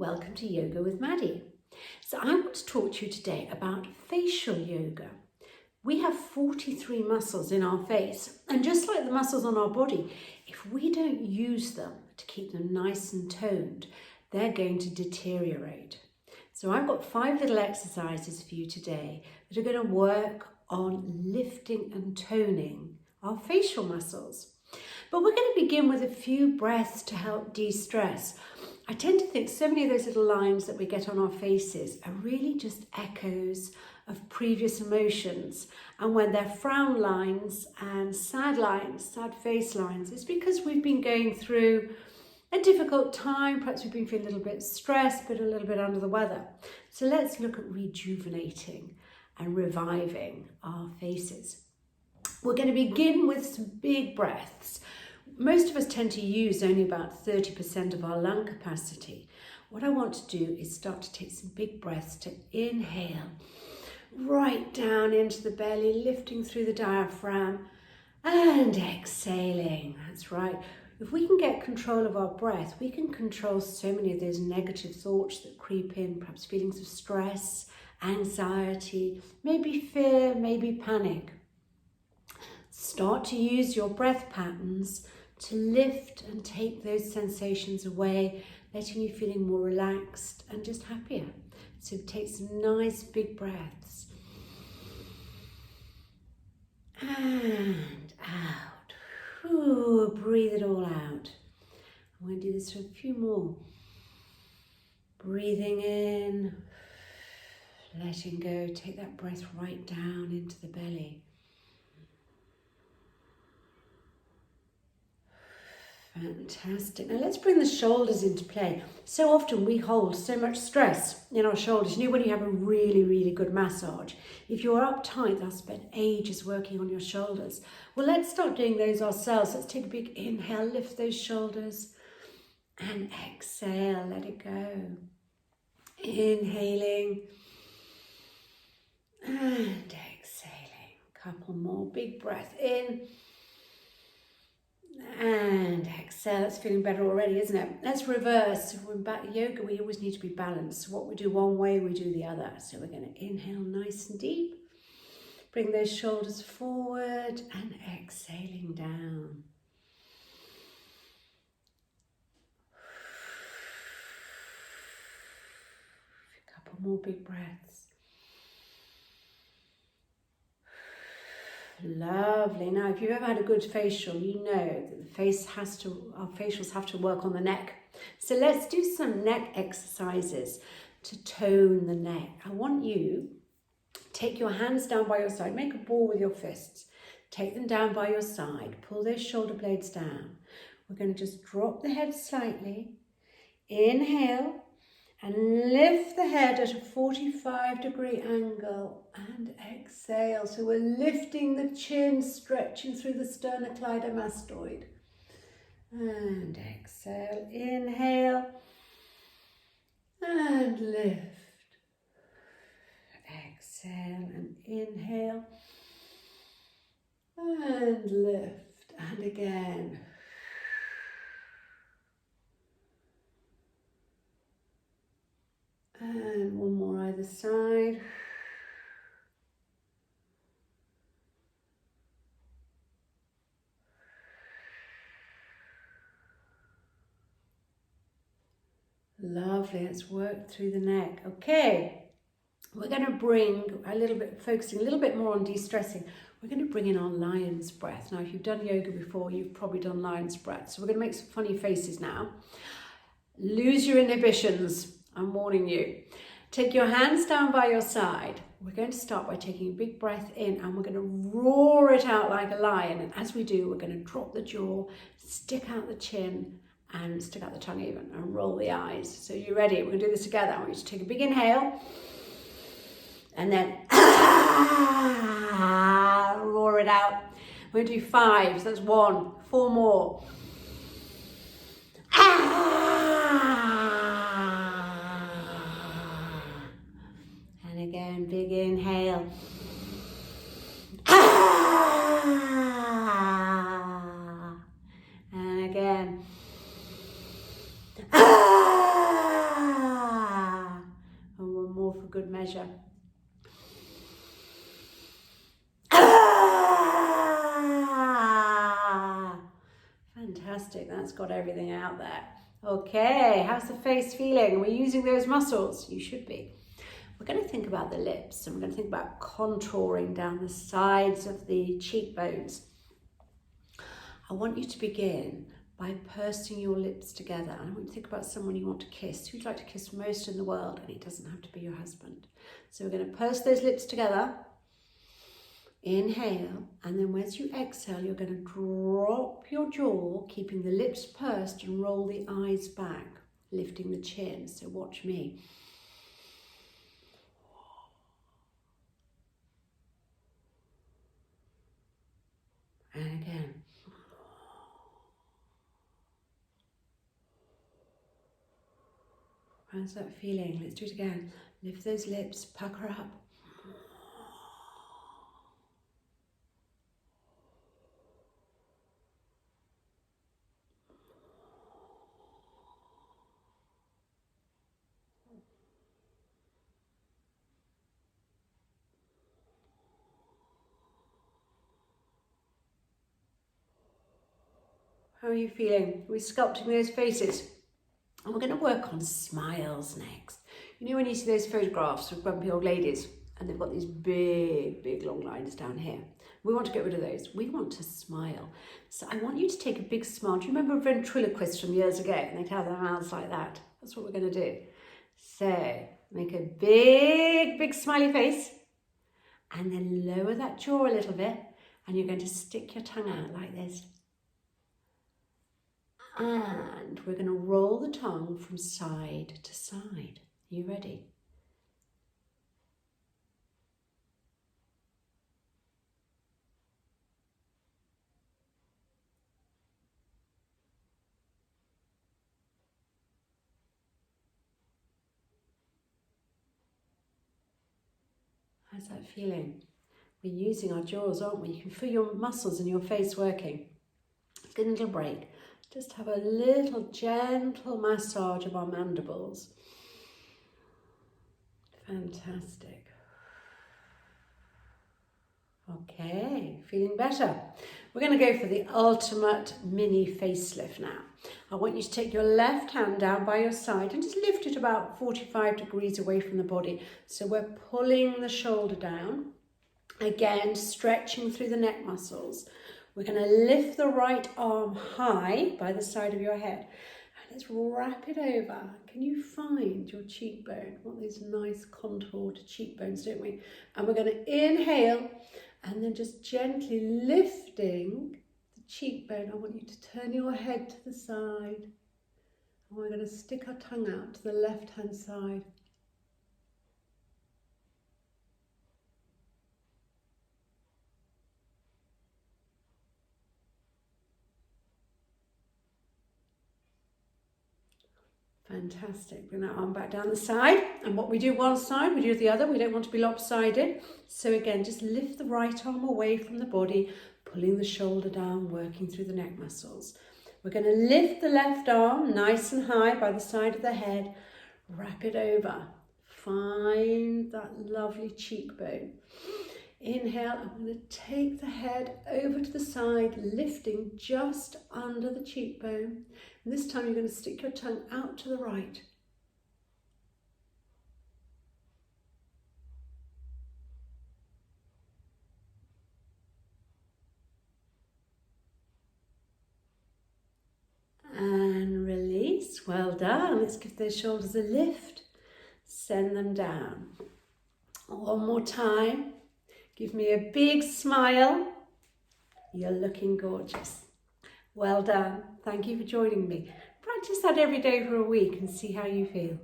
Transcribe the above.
welcome to Yoga with Maddy. So I want to talk to you today about facial yoga. We have 43 muscles in our face, and just like the muscles on our body, if we don't use them to keep them nice and toned, they're going to deteriorate. So I've got 5 little exercises for you today that are going to work on lifting and toning our facial muscles. But we're going to begin with a few breaths to help de-stress. I tend to think so many of those little lines that we get on our faces are really just echoes of previous emotions. And when they're frown lines and sad face lines, it's because we've been going through a difficult time. Perhaps we've been feeling a little bit stressed, but a little bit under the weather. So let's look at rejuvenating and reviving our faces. We're going to begin with some big breaths. Most of us tend to use only about 30% of our lung capacity. What I want to do is start to take some big breaths to inhale right down into the belly, lifting through the diaphragm and exhaling. That's right. If we can get control of our breath, we can control so many of those negative thoughts that creep in, perhaps feelings of stress, anxiety, maybe fear, maybe panic. Start to use your breath patterns to lift and take those sensations away, letting you feeling more relaxed and just happier. So take some nice big breaths. And out. Ooh, breathe it all out. I'm going to do this for a few more. Breathing in, letting go. Take that breath right down into the belly. Fantastic. Now let's bring the shoulders into play. So often we hold so much stress in our shoulders. You know, when you have a really, really good massage, if you're uptight, they'll spend ages working on your shoulders. Well, let's start doing those ourselves. Let's take a big inhale, lift those shoulders, and exhale, let it go. Inhaling and exhaling. Couple more, big breath in. And exhale. It's feeling better already, isn't it? Let's reverse. When back yoga, we always need to be balanced. So what we do one way, we do the other. So we're going to inhale nice and deep. Bring those shoulders forward and exhaling down. A couple more big breaths. Lovely. Now, if you've ever had a good facial, you know that our facials have to work on the neck. So let's do some neck exercises to tone the neck. I want you to take your hands down by your side, make a ball with your fists, take them down by your side, pull those shoulder blades down. We're going to just drop the head slightly, inhale, and lift the head at a 45-degree angle and exhale. So we're lifting the chin, stretching through the sternocleidomastoid. And exhale, inhale, and lift. Exhale and inhale, and lift. And again. And one more either side. Lovely, let's work through the neck. Okay, we're going to bring focusing a little bit more on de-stressing. We're going to bring in our lion's breath. Now, if you've done yoga before, you've probably done lion's breath. So we're going to make some funny faces now. Lose your inhibitions. I'm warning you. Take your hands down by your side. We're going to start by taking a big breath in and we're going to roar it out like a lion. And as we do, we're going to drop the jaw, stick out the chin and stick out the tongue even and roll the eyes. So you ready? We're going to do this together. I want you to take a big inhale and then roar it out. We're going to do 5. So that's 1, 4 more. And again, big inhale. And again. measure. Ah! Fantastic, that's got everything out there. Okay, how's the face feeling? We're using those muscles. You should be. We're going to think about the lips, and we're going to think about contouring down the sides of the cheekbones. I want you to begin by pursing your lips together. And I want you to think about someone you want to kiss. Who'd like to kiss most in the world? And it doesn't have to be your husband. So we're going to purse those lips together. Inhale, and then as you exhale, you're going to drop your jaw, keeping the lips pursed, and roll the eyes back, lifting the chin. So watch me. And again. How's that feeling? Let's do it again. Lift those lips, pucker up. How are you feeling? We're sculpting those faces. And we're going to work on smiles next. You know when you see those photographs of grumpy old ladies and they've got these big, big long lines down here? We want to get rid of those. We want to smile. So I want you to take a big smile. Do you remember ventriloquists from years ago? And they'd have their mouths like that. That's what we're going to do. So make a big, big smiley face. And then lower that jaw a little bit. And you're going to stick your tongue out like this. And we're going to roll the tongue from side to side. Are you ready? How's that feeling? We're using our jaws, aren't we? You can feel your muscles in your face working. Let's get a little break. Just have a little gentle massage of our mandibles. Fantastic. Okay, feeling better. We're going to go for the ultimate mini facelift now. I want you to take your left hand down by your side and just lift it about 45 degrees away from the body. So we're pulling the shoulder down. Again, stretching through the neck muscles. We're going to lift the right arm high by the side of your head. And let's wrap it over. Can you find your cheekbone? We want these nice contoured cheekbones, don't we? And we're going to inhale and then just gently lifting the cheekbone. I want you to turn your head to the side. And we're going to stick our tongue out to the left-hand side. Fantastic. Bring that arm back down the side. And what we do one side, we do the other. We don't want to be lopsided. So again, just lift the right arm away from the body, pulling the shoulder down, working through the neck muscles. We're going to lift the left arm nice and high by the side of the head. Wrap it over. Find that lovely cheekbone. Inhale, I'm going to take the head over to the side, lifting just under the cheekbone. And this time you're going to stick your tongue out to the right. And release. Well done. Let's give those shoulders a lift. Send them down. One more time. Give me a big smile. You're looking gorgeous. Well done. Thank you for joining me. Practice that every day for a week and see how you feel.